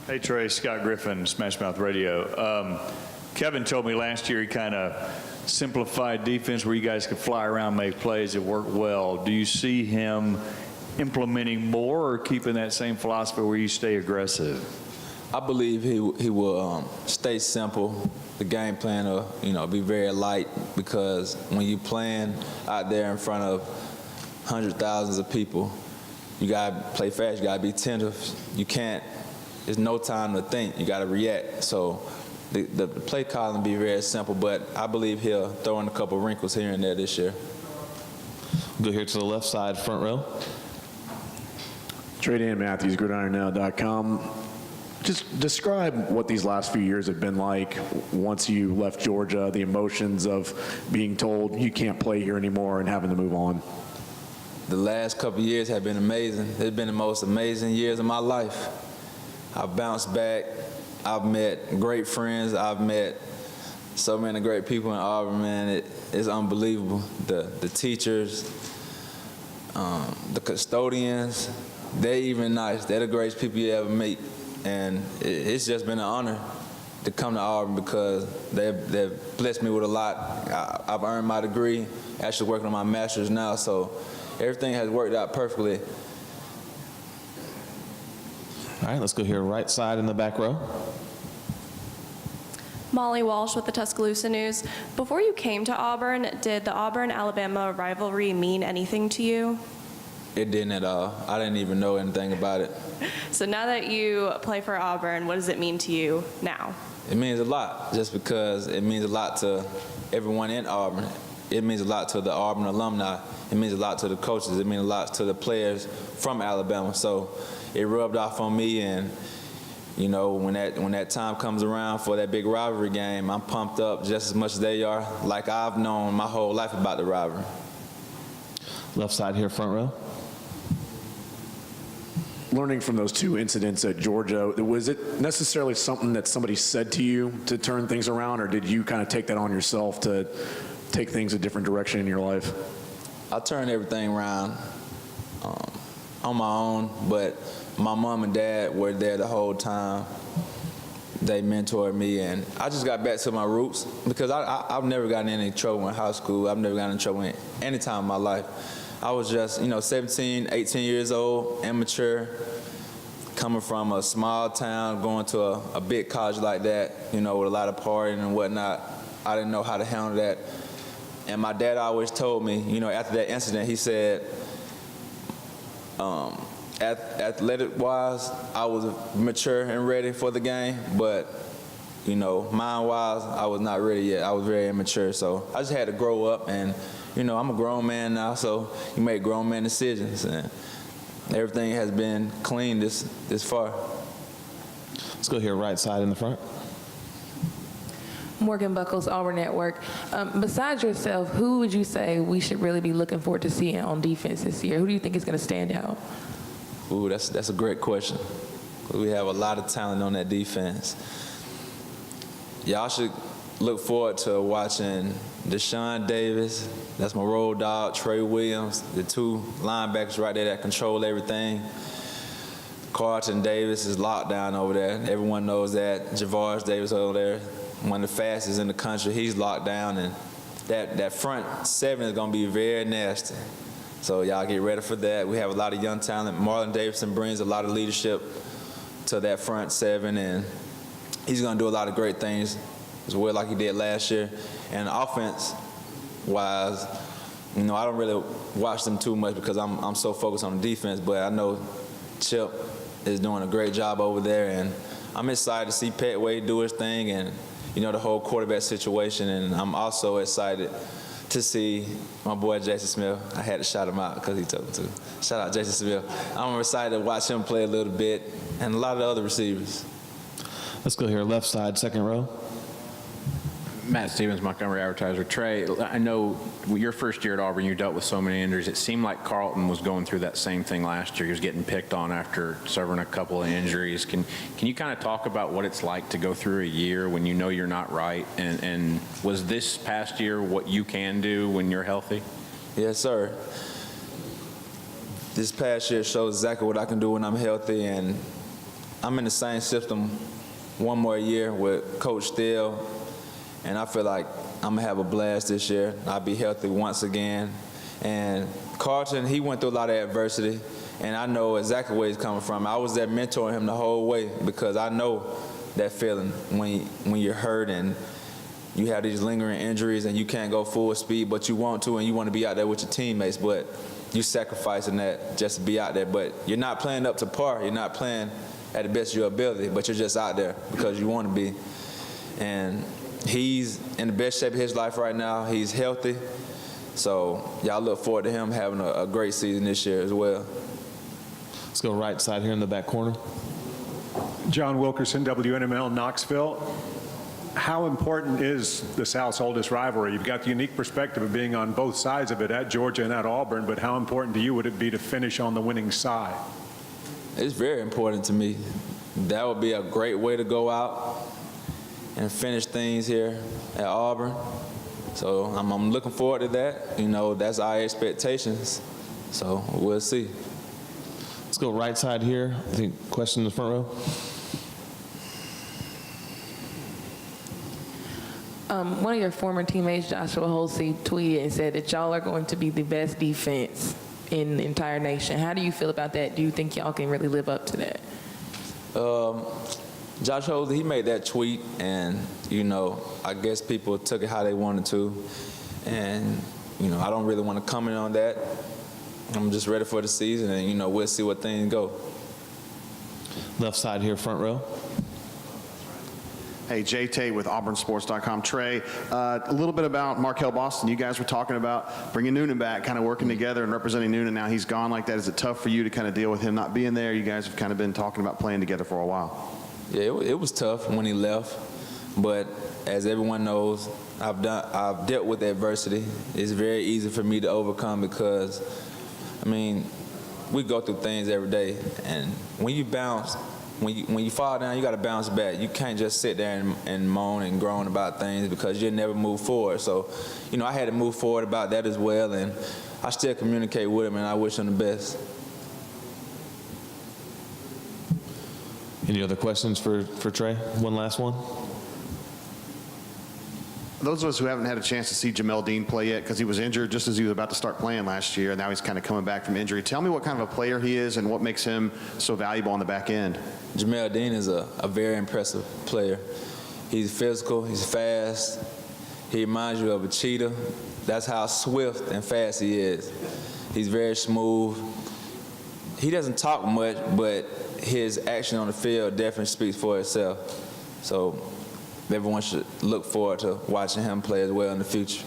Hey Trey, Scott Griffin, Smash Mouth Radio. Kevin told me last year he kind of simplified defense where you guys could fly around, make plays. It worked well. Do you see him implementing more or keeping that same philosophy where you stay aggressive? I believe he will stay simple. The game plan will, be very light, because when you playing out there in front of hundreds, thousands of people, you gotta play fast. You gotta be attentive. You can't. There's no time to think. You gotta react. So the play calling will be very simple, but I believe he'll throw in a couple wrinkles here and there this year. Go here to the left side, front row. Trey Dan Matthews, GridironNow.com. Just describe what these last few years have been like once you left Georgia, the emotions of being told you can't play here anymore and having to move on. The last couple of years have been amazing. It's been the most amazing years of my life. I've bounced back. I've met great friends. I've met so many great people in Auburn, man. It's unbelievable. The teachers, the custodians, they're even nice. They're the greatest people you ever meet. And it's just been an honor to come to Auburn, because they've blessed me with a lot. I've earned my degree, actually working on my master's now, so everything has worked out perfectly. All right, let's go here right side in the back row. Molly Walsh with the Tuscaloosa News. Before you came to Auburn, did the Auburn-Alabama rivalry mean anything to you? It didn't at all. I didn't even know anything about it. So now that you play for Auburn, what does it mean to you now? It means a lot, just because it means a lot to everyone in Auburn. It means a lot to the Auburn alumni. It means a lot to the coaches. It means a lot to the players from Alabama. So it rubbed off on me, and when that time comes around for that big rivalry game, I'm pumped up just as much as they are, like I've known my whole life about the rivalry. Left side here, front row. Learning from those two incidents at Georgia, was it necessarily something that somebody said to you to turn things around, or did you kind of take that on yourself to take things a different direction in your life? I turned everything around on my own, but my mom and dad were there the whole time. They mentored me, and I just got back to my roots, because I've never gotten in any trouble in high school. I've never gotten in trouble in any time in my life. I was just, 17, 18 years old, immature, coming from a small town, going to a big college like that, with a lot of partying and whatnot. I didn't know how to handle that. And my dad always told me, after that incident, he said, athletic-wise, I was mature and ready for the game, but, mind-wise, I was not ready yet. I was very immature, so I just had to grow up, and I'm a grown man now, so you make grown man decisions, and everything has been clean this far. Let's go here right side in the front. Morgan Buckles, Auburn Network. Besides yourself, who would you say we should really be looking forward to seeing on defense this year? Who do you think is going to stand out? Ooh, that's a great question. We have a lot of talent on that defense. Y'all should look forward to watching Deshaun Davis. That's my road dog. Trey Williams, the two linebackers right there that control everything. Carlton Davis is locked down over there. Everyone knows that. Javaris Davis over there, one of the fastest in the country. He's locked down, and that front seven is going to be very nasty. So y'all get ready for that. We have a lot of young talent. Marlon Davidson brings a lot of leadership to that front seven, and he's going to do a lot of great things as well, like he did last year. And offense-wise, I don't really watch them too much because I'm so focused on the defense, but I know Chip is doing a great job over there, and I'm excited to see Petway do his thing, and the whole quarterback situation. And I'm also excited to see my boy Jason Smith. I had to shout him out because he told me to. Shout out Jason Smith. I'm excited to watch him play a little bit, and a lot of the other receivers. Let's go here left side, second row. Matt Stevens, Montgomery Advertiser. Trey, I know your first year at Auburn, you dealt with so many injuries. It seemed like Carlton was going through that same thing last year. He was getting picked on after suffering a couple of injuries. Can you kind of talk about what it's like to go through a year when you know you're not right? And was this past year what you can do when you're healthy? Yes, sir. This past year shows exactly what I can do when I'm healthy, and I'm in the same system one more year with Coach Steele, and I feel like I'm gonna have a blast this year. I'll be healthy once again. And Carlton, he went through a lot of adversity, and I know exactly where he's coming from. I was there mentoring him the whole way because I know that feeling when you're hurt and you have these lingering injuries and you can't go full speed, but you want to, and you want to be out there with your teammates, but you sacrificing that just to be out there. But you're not playing up to par. You're not playing at the best of your ability, but you're just out there because you want to be. And he's in the best shape of his life right now. He's healthy. So y'all look forward to him having a great season this year as well. Let's go right side here in the back corner. John Wilkerson, WNML, Knoxville. How important is the South's oldest rivalry? You've got the unique perspective of being on both sides of it, at Georgia and at Auburn, but how important to you would it be to finish on the winning side? It's very important to me. That would be a great way to go out and finish things here at Auburn. So I'm looking forward to that. You know, that's our expectations. So we'll see. Let's go right side here. I think question in the front row. One of your former teammates, Joshua Holsey, tweeted and said that y'all are going to be the best defense in the entire nation. How do you feel about that? Do you think y'all can really live up to that? Josh Holsey, he made that tweet, and, you know, I guess people took it how they wanted to. And, you know, I don't really want to comment on that. I'm just ready for the season, and, you know, we'll see what things go. Left side here, front row. Hey, Jay Tate with AuburnSports.com. Trey, a little bit about Markel Boston. You guys were talking about bringing Noonan back, kind of working together and representing Noonan. Now he's gone like that. Is it tough for you to kind of deal with him not being there? You guys have kind of been talking about playing together for a while. Yeah, it was tough when he left, but as everyone knows, I've dealt with adversity. It's very easy for me to overcome because, I mean, we go through things every day, and when you bounce, when you fall down, you got to bounce back. You can't just sit there and moan and groan about things because you'll never move forward. So, you know, I had to move forward about that as well, and I still communicate with him, and I wish him the best. Any other questions for Trey? One last one. Those of us who haven't had a chance to see Jamel Dean play yet, because he was injured just as he was about to start playing last year, and now he's kind of coming back from injury. Tell me what kind of a player he is and what makes him so valuable on the back end. Jamel Dean is a very impressive player. He's physical, he's fast, he reminds you of a cheetah. That's how swift and fast he is. He's very smooth. He doesn't talk much, but his action on the field definitely speaks for itself. So everyone should look forward to watching him play as well in the future.